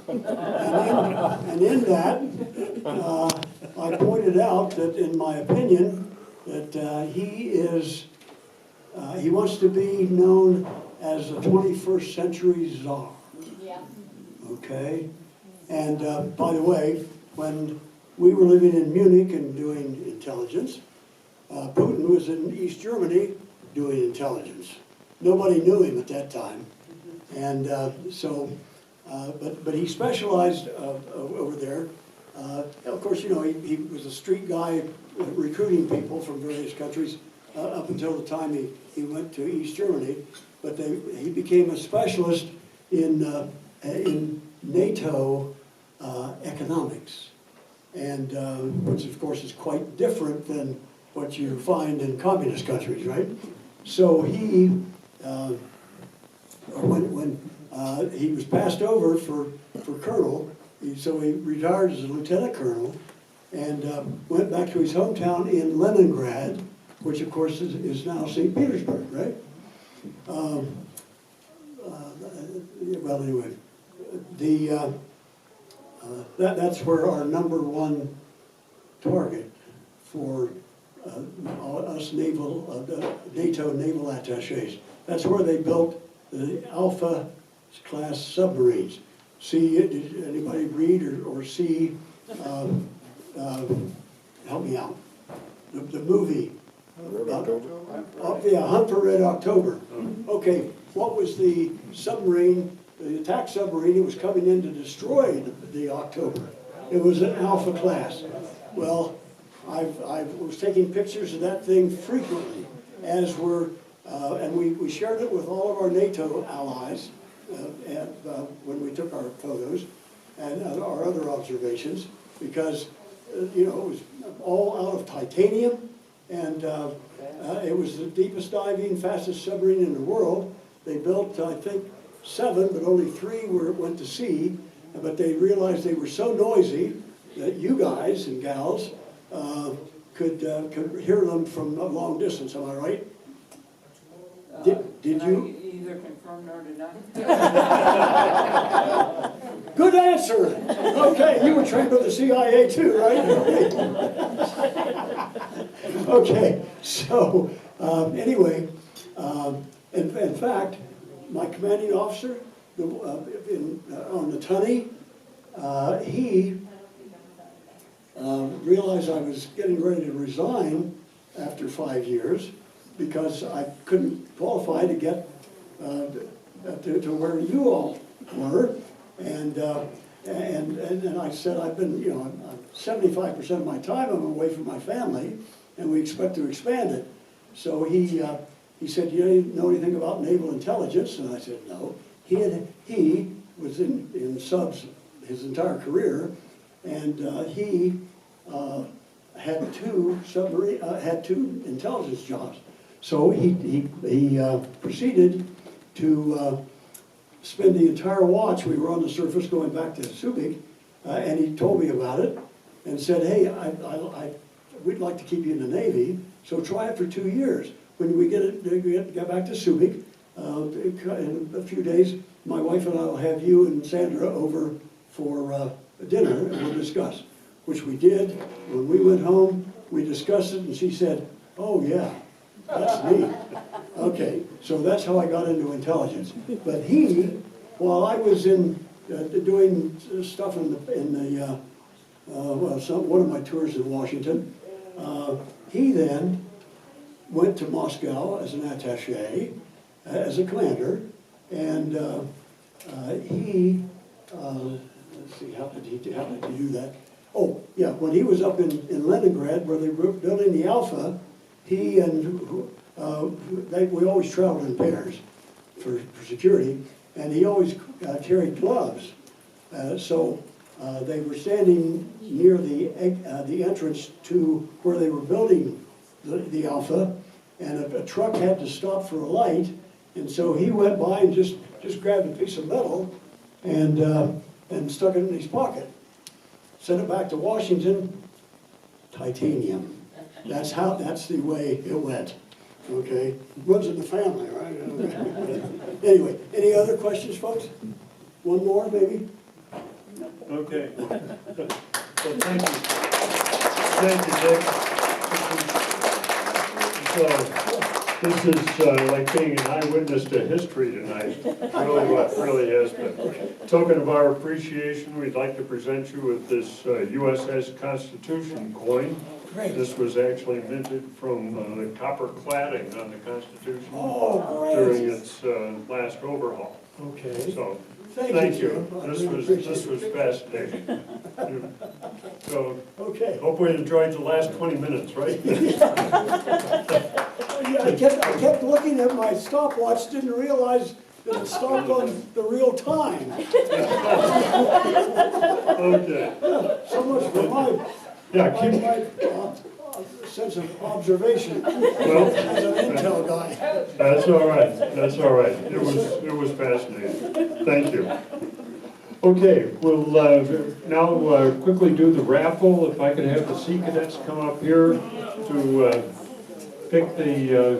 And in that, I pointed out that, in my opinion, that he wants to be known as the 21st century czar. Yeah. Okay? And by the way, when we were living in Munich and doing intelligence, Putin was in East Germany doing intelligence. Nobody knew him at that time. And but he specialized over there. Of course, you know, he was a street guy recruiting people from various countries up until the time he went to East Germany. But he became a specialist in NATO economics, and which of course is quite different than what you find in communist countries, right? So he, when he was passed over for colonel, so he retired as a lieutenant colonel, and went back to his hometown in Leningrad, which of course is now St. Petersburg, right? Well, anyway, that's where our #1 target for us NATO naval attaches. That's where they built the Alpha class submarines. Did anybody read or see? Help me out. The movie. Hunt for Red October. Okay, what was the submarine? The attack submarine, it was coming in to destroy the October. It was an Alpha class. Well, I was taking pictures of that thing frequently, as were, and we shared it with all of our NATO allies when we took our photos and our other observations, because you know, it was all out of titanium, and it was the deepest diving, fastest submarine in the world. They built, I think, 7, but only 3 went to sea, but they realized they were so noisy that you guys and gals could hear them from a long distance. Am I right? Did you? Either confirm nor deny. Good answer. Okay, you were trained by the CIA too, right? Okay, so anyway, in fact, my commanding officer on the Tunny, he realized I was getting ready to resign after 5 years because I couldn't qualify to get to where you all were, and I said, I've been, you know, 75% of my time I'm away from my family, and we expect to expand it. So he said, you know anything about naval intelligence? And I said, no. He was in subs his entire career, and he had 2 intelligence jobs. So he proceeded to spend the entire watch. We were on the surface going back to Subic, and he told me about it and said, hey, we'd like to keep you in the Navy, so try it for 2 years. When we get back to Subic, in a few days, my wife and I will have you and Sandra over for dinner, and we'll discuss, which we did. When we went home, we discussed it, and she said, oh yeah, that's neat. Okay, so that's how I got into intelligence. But while I was doing stuff one of my tours in Washington, he then went to Moscow as an attaché, as a commander, and let's see, how did he do that? Oh, yeah, when he was up in Leningrad, where they were building the Alpha, he and we always traveled in pairs for security, and he always carried gloves. So they were standing near the entrance to where they were building the Alpha, and a truck had to stop for a light, and so he went by and just grabbed a piece of metal and stuck it in his pocket. Sent it back to Washington, titanium. That's the way it went. Okay, runs in the family, right? Okay. Anyway, any other questions, folks? One more, maybe? Okay. Well, thank you. Thank you, Dick. So, this is like being an eyewitness to history tonight. Really has been. Token of our appreciation, we'd like to present you with this USS Constitution coin. Great. This was actually minted from the copper cladding on the Constitution Oh, during great. its last overhaul. Okay. So, Thank thank you, you. Jim. I This really was appreciate it. fascinating. So, Okay. hope we enjoyed the last 20 minutes, right? Yeah, I kept looking at my stopwatch, didn't realize that it stopped on the real time. Okay. So much for my Yeah, keep, sense of observation well, as an intel guy. that's all right, that's all right. It was fascinating. Thank you. Okay, we'll now quickly do the raffle. If I could have the Sea Cadets come up here to pick the